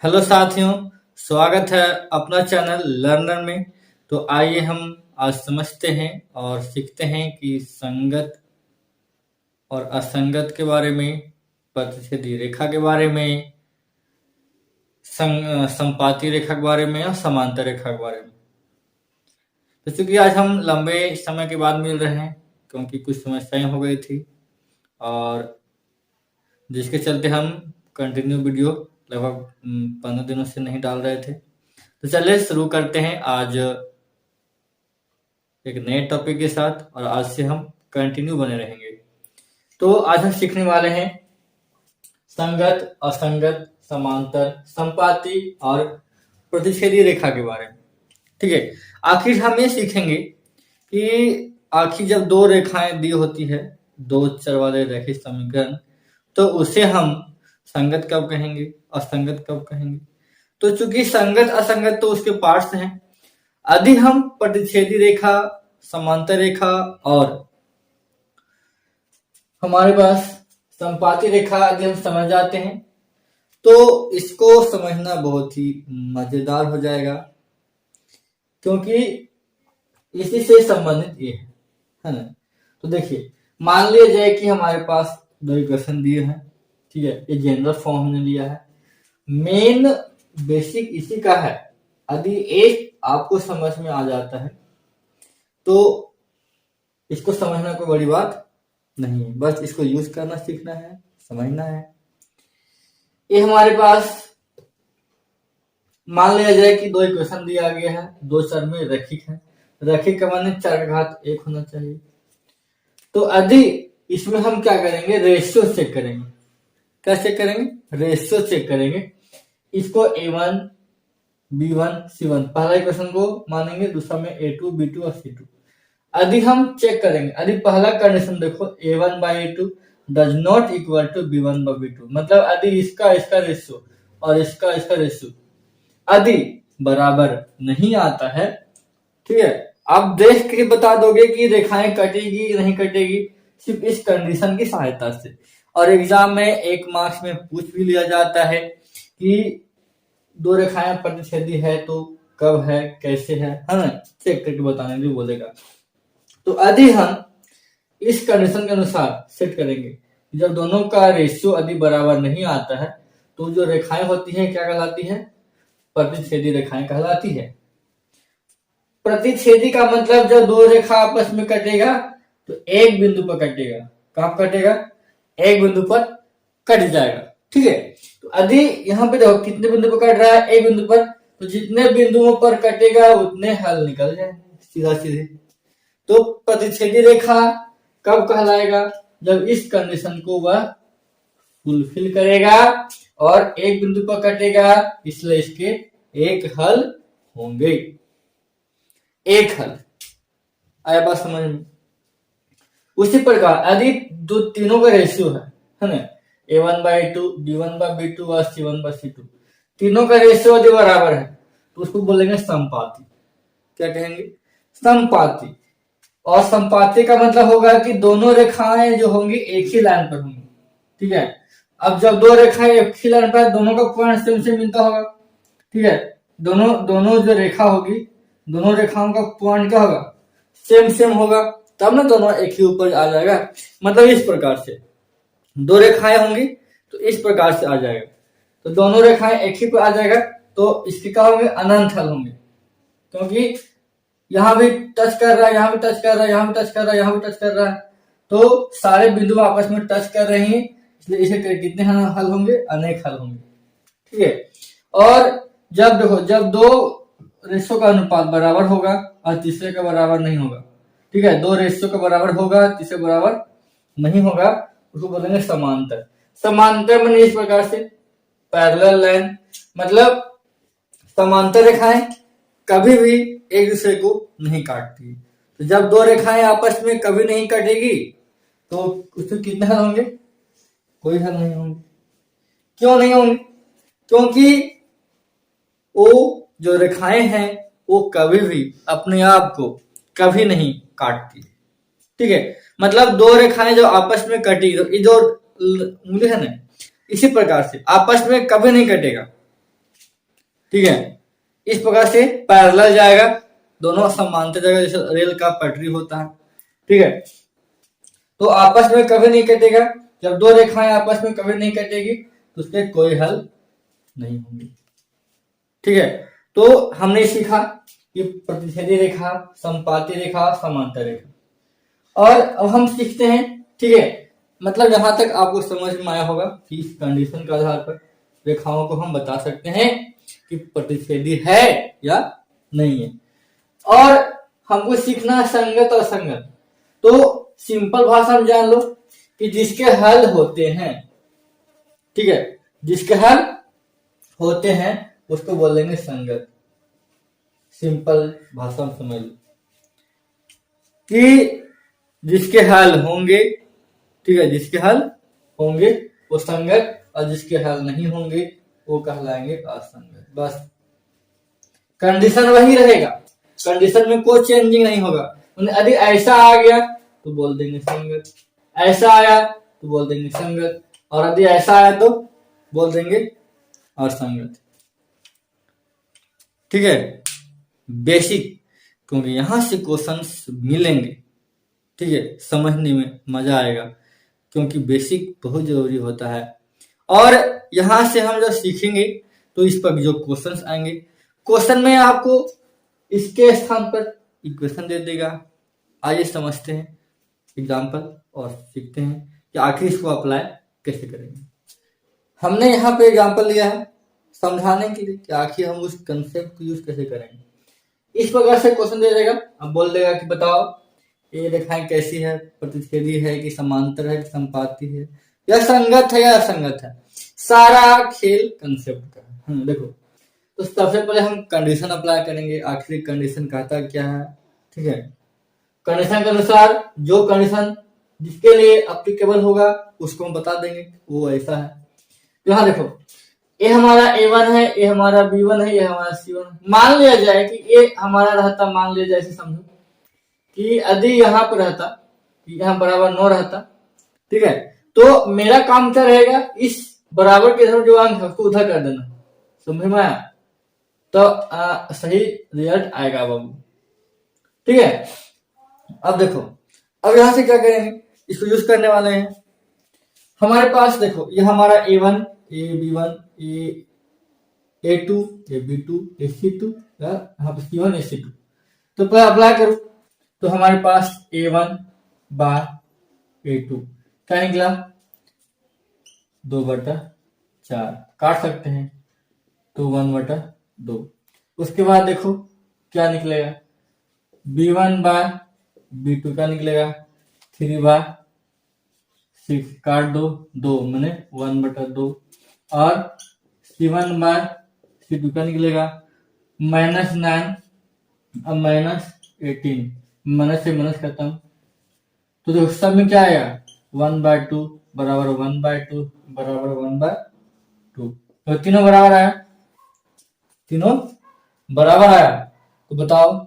Hello साथियों, स्वागत है अपना चैनल लर्नर में। तो आइए हम आज समझते हैं और सीखते हैं कि संगत और असंगत के बारे में, प्रतिच्छेदी रेखा के बारे में, संपाती रेखा के बारे में और समांतर रेखा के बारे में। तो चूंकि आज हम लंबे समय के बाद मिल रहे हैं क्योंकि कुछ समस्याएं हो गई थी और जिसके चलते हम कंटिन्यू वीडियो लगभग 15 दिनों से नहीं डाल रहे थे। तो चलिए शुरू करते हैं आज एक नए टॉपिक के साथ और आज से हम कंटिन्यू बने रहेंगे। तो आज हम सीखने वाले हैं संगत, असंगत, समांतर, संपाती और प्रतिच्छेदी रेखा के बारे में। ठीक है, आखिर हम ये सीखेंगे कि आखिर जब दो रेखाएं दी होती है, दो चर वाले रैखिक समीकरण, तो उसे हम संगत कब कहेंगे, असंगत कब कहेंगे। तो चूंकि संगत असंगत तो उसके पार्ट्स हैं, यदि हम प्रतिच्छेदी रेखा, समांतर रेखा और हमारे पास संपाती रेखा यदि हम समझ जाते हैं तो इसको समझना बहुत ही मजेदार हो जाएगा, क्योंकि इसी से संबंधित ये है ना। तो देखिए, मान लिया जाए कि हमारे पास दो इक्वेशन दिए हैं, ठीक है, ये जनरल फॉर्म हमने लिया है। मेन बेसिक इसी का है, यदि एक आपको समझ में आ जाता है तो इसको समझना कोई बड़ी बात नहीं है, बस इसको यूज करना सीखना है, समझना है। ये हमारे पास मान लिया जाए कि दो इक्वेशन दिया गया है, दो चर में रैखिक है, रैखिक का माने 4 का घात 1 होना चाहिए। तो यदि इसमें हम क्या करेंगे, रेशियो चेक करेंगे। क्या चेक करेंगे? रेशियो चेक करेंगे। इसको A1, B1, C1 पहला इक्वेशन को मानेंगे, दूसरा में A2, B2 और C2। यदि हम चेक करेंगे, यदि पहला कंडीशन देखो A1 by A2 does not equal to B1 by B2, मतलब यदि इसका रेशियो और इसका रेशियो यदि बराबर नहीं आता है, ठीक है, आप देख के बता दोगे कि रेखाएं कटेगी नहीं कटेगी सिर्फ इस कंडीशन की सहायता से। और एग्जाम में 1 मार्क्स में पूछ भी लिया जाता है कि दो रेखाएं प्रतिच्छेदी है तो कब है, कैसे है ना, चेक करके बताने भी बोलेगा। तो यदि हम इस कंडीशन के अनुसार सेट करेंगे, जब दोनों का रेशियो यदि बराबर नहीं आता है तो जो रेखाएं होती हैं क्या कहलाती है? प्रतिच्छेदी रेखाएं कहलाती है। प्रतिच्छेदी का मतलब जब दो रेखा आपस में कटेगा तो एक बिंदु पर कटेगा। कहां कटेगा? एक बिंदु पर कट जाएगा, ठीक है। तो यदि यहाँ पे देखो कितने बिंदु पर कट रहा है? एक बिंदु पर, तो जितने बिंदुओं पर कटेगा उतने हल निकल जाएंगे सीधा सीधे। तो प्रतिच्छेदी रेखा कब कहलाएगा? जब इस कंडीशन को वह फुलफिल करेगा और एक बिंदु पर कटेगा, इसलिए इसके एक हल होंगे। एक हल आया बात समझ में? उसी प्रकार यदि दो तीनों का रेशियो है ना, A1 by A2, B1 by B2 और C1 by C2, तीनों का रेशियो यदि बराबर है तो उसको बोलेंगे संपाती। क्या कहेंगे? संपाती। और संपाती का मतलब होगा कि दोनों रेखाएं जो होंगी एक ही लाइन पर होंगी, ठीक है। अब जब दो रेखाएं एक ही लाइन पर, दोनों का पॉइंट सेम सेम मिलता होगा, ठीक है। दोनों जो रेखा होगी, दोनों रेखाओं का पॉइंट क्या होगा? सेम सेम होगा, तब ना दोनों एक ही ऊपर आ जाएगा। मतलब इस प्रकार से दो रेखाएं होंगी तो इस प्रकार से आ जाएगा। तो दोनों रेखाएं एक ही पर आ जाएगा तो इसके क्या होंगे? अनंत हल होंगे, क्योंकि यहाँ भी टच कर रहा है, यहाँ भी टच कर रहा है, यहाँ भी टच कर रहा है, यहाँ भी टच कर रहा है, तो सारे बिंदु आपस में टच कर रहे हैं, इसलिए इसे कितने हल होंगे? अनेक हल होंगे, ठीक है। और जब देखो, जब दो रेशियो का अनुपात बराबर होगा और तीसरे का बराबर नहीं होगा, ठीक है, दो रेशियो का बराबर होगा, तीसरे बराबर नहीं होगा, उसको बोलेंगे समांतर। समांतर माने इस प्रकार से पैरेलल लाइन, मतलब समांतर रेखाएं कभी भी एक दूसरे को नहीं काटती। तो जब दो रेखाएं आपस में कभी नहीं कटेगी तो उसमें कितने हल होंगे? कोई हल नहीं होंगे। क्यों नहीं होंगे? क्योंकि वो जो रेखाएं हैं वो कभी भी अपने आप को कभी नहीं काटती, ठीक है। मतलब दो रेखाएं जो आपस में कटी, ये जो उंगली है ना, इसी प्रकार से आपस में कभी नहीं कटेगा, ठीक है। इस प्रकार से पैरेलल जाएगा, दोनों समांतर जाएगा, जैसे रेल का पटरी होता है, ठीक है। तो आपस में कभी नहीं कटेगा, जब दो रेखाएं आपस में कभी नहीं कटेगी तो उसके कोई हल नहीं होंगे, ठीक है। तो हमने सीखा कि प्रतिच्छेदी रेखा, संपाती रेखा, समांतर रेखा। और अब हम सीखते हैं, ठीक है, मतलब यहां तक आपको समझ में आया होगा कि इस कंडीशन के आधार पर रेखाओं को हम बता सकते हैं कि प्रतिच्छेदी है या नहीं है। और हमको सीखना है संगत और असंगत। तो सिंपल भाषा में जान लो कि जिसके हल होते हैं, ठीक है, जिसके हल होते हैं उसको बोलेंगे संगत। सिंपल भाषा में समझ लो कि जिसके हल होंगे, ठीक है, जिसके हल होंगे वो संगत, और जिसके हल नहीं होंगे वो कहलाएंगे असंगत। बस कंडीशन वही रहेगा, कंडीशन में कोई चेंजिंग नहीं होगा। यदि ऐसा आ गया तो बोल देंगे संगत, ऐसा आया तो बोल देंगे संगत, और यदि ऐसा आया तो बोल देंगे असंगत, ठीक है। बेसिक, क्योंकि यहां से क्वेश्चंस मिलेंगे, ठीक है, समझने में मजा आएगा, क्योंकि बेसिक बहुत जरूरी होता है। और यहां से हम जब सीखेंगे तो इस पर जो क्वेश्चंस आएंगे, क्वेश्चन में आपको इसके स्थान पर इक्वेशन दे देगा। आइए समझते हैं एग्जाम्पल और सीखते हैं कि आखिर इसको अप्लाई कैसे करेंगे। हमने यहाँ पे एग्जाम्पल लिया है समझाने के लिए कि आखिर हम उस कंसेप्ट को यूज कैसे करेंगे। इस प्रकार से क्वेश्चन दे देगा, अब बोल देगा कि बताओ ये रेखाएं कैसी है, प्रतिच्छेदी है कि समांतर है कि संपाती है, या संगत है या असंगत है। सारा खेल कंसेप्ट का है। देखो, तो सबसे पहले हम कंडीशन अप्लाई करेंगे, आखिरी कंडीशन कहता क्या है, ठीक है। कंडीशन के अनुसार जो कंडीशन जिसके लिए अप्लीकेबल होगा उसको हम बता देंगे, वो ऐसा है। तो यहाँ देखो, ये हमारा A1 है, ये हमारा B1 है, ये हमारा C1 है। मान लिया जाए कि ये हमारा रहता, मान लिया जाए ऐसे समझो कि यदि यहाँ पर रहता, यहाँ बराबर 9 रहता, ठीक है, तो मेरा काम क्या रहेगा, इस बराबर के तरफ जो अंक है उसको उधर कर देना। समझ में आया? तो सही रिजल्ट आएगा बाबू, ठीक है। अब देखो, अब यहां से क्या करेंगे, इसको यूज करने वाले हैं। हमारे पास देखो, ये हमारा A1, B1, A2, B2, C2, यहाँ पे C1, C2। तो पहले अप्लाई करो, तो हमारे पास A1 बार A2 क्या निकला, 2/4 काट सकते हैं, तो 1/2। उसके बाद देखो क्या निकलेगा, B1 बार B2 क्या निकलेगा, 3/6 काट दो, 2 मैंने 1/2। और C1 बार C2 क्या निकलेगा, -9 अब -18, माइनस से माइनस खत्म। तो देखो सब में क्या आएगा, 1/2 बराबर 1/2 बराबर 1/2। तो तीनों बराबर आया, तीनों बराबर आया। तो बताओ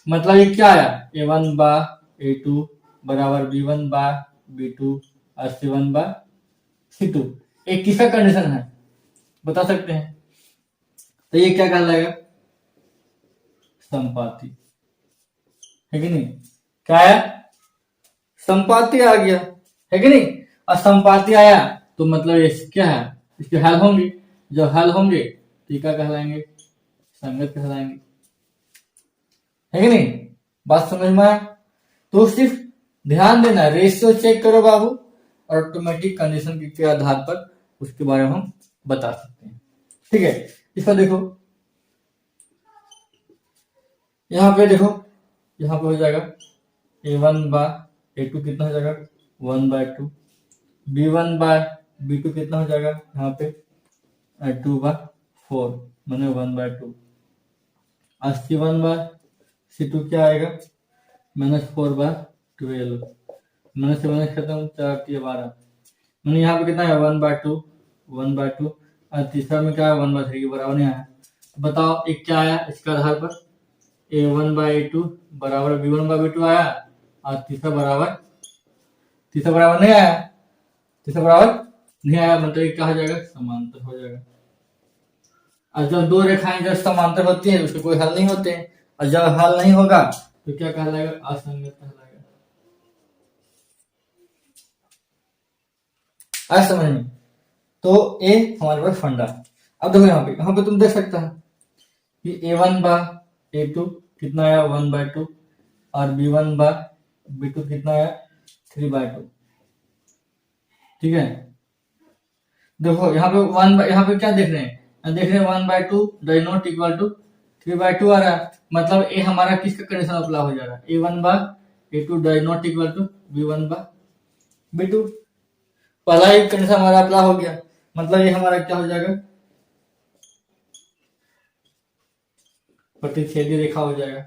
मतलब ये क्या आया, A1 बार A2 बराबर B1 बार B2 और C1 बार C2। एक किसका कंडीशन है बता सकते हैं, तो ये क्या कहलाएगा, संपाती है कि नहीं। क्या आया, संपाती आ गया, है कि नहीं। और संपाती आया तो मतलब ये क्या है, इसके हल होंगे, जब हल होंगे तो ये क्या कहलाएंगे, संगत कहलाएंगे, है कि नहीं। बात समझ में आया। तो सिर्फ ध्यान देना, रेशियो चेक करो बाबू, और ऑटोमेटिक कंडीशन के आधार पर उसके बारे में हम बता सकते हैं, ठीक है। इसका देखो, यहाँ पे देखो, यहाँ पे हो जाएगा A1 बार A2 कितना हो जाएगा, 1/2। B1 बार B2 कितना हो जाएगा, यहाँ पे 2/4 मैंने 1/2। और C1 बार C2 क्या आएगा, -4/12। माइनस से माइनस खत्म, 4×12 मैंने यहाँ पे कितना है, 1/2। और तीसरा में क्या है, 1/3 के बराबर नहीं आया। तो बताओ एक क्या आया इसका आधार पर, A1/A2 बराबर B1/B2 आया, और तीसरा बराबर नहीं आया, तीसरा बराबर नहीं आया, मतलब क्या हो जाएगा, समांतर हो जाएगा। और जब दो रेखाएं जब समांतर होती है उसके कोई हल नहीं होते हैं, और जब हल नहीं होगा तो क्या कहलाएगा, असंगत कहलाएगा। आज समझ में। तो ए हमारे पास फंडा। अब देखो यहाँ पे तुम देख सकता है कि A1 बा A2 कितना आया 1/2, और B1 बा B2 कितना आया 3/2। ठीक है, देखो यहाँ पे क्या देख रहे हैं, देख रहे हैं 1/2 डज नॉट इक्वल टू 3/2 आ रहा है, मतलब ए हमारा किसका कंडीशन अप्लाई हो जाएगा, A1 बा A2 does not equal to B1 बा B2। पहला एक कंडीशन हमारा अप्लाई हो गया, मतलब ये हमारा क्या हो जाएगा, प्रतिच्छेदी रेखा हो जाएगा,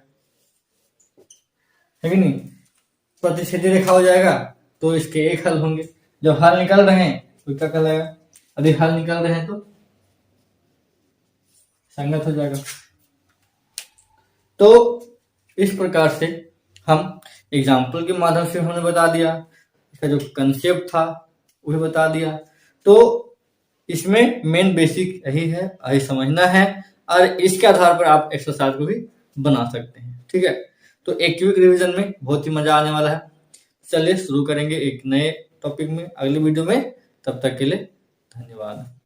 है कि नहीं। प्रतिच्छेदी रेखा हो जाएगा तो इसके एक हल होंगे, जब हल निकल रहे हैं तो क्या कहलाएगा, यदि हल निकल रहे हैं तो संगत हो जाएगा। तो इस प्रकार से हम एग्जाम्पल के माध्यम से हमने बता दिया, इसका जो कंसेप्ट था वह बता दिया। तो इसमें मेन बेसिक यही है, यही समझना है, और इसके आधार पर आप एक्सरसाइज को भी बना सकते हैं। ठीक है, तो एक क्विक रिवीजन में बहुत ही मजा आने वाला है। चलिए शुरू करेंगे एक नए टॉपिक में अगली वीडियो में, तब तक के लिए धन्यवाद।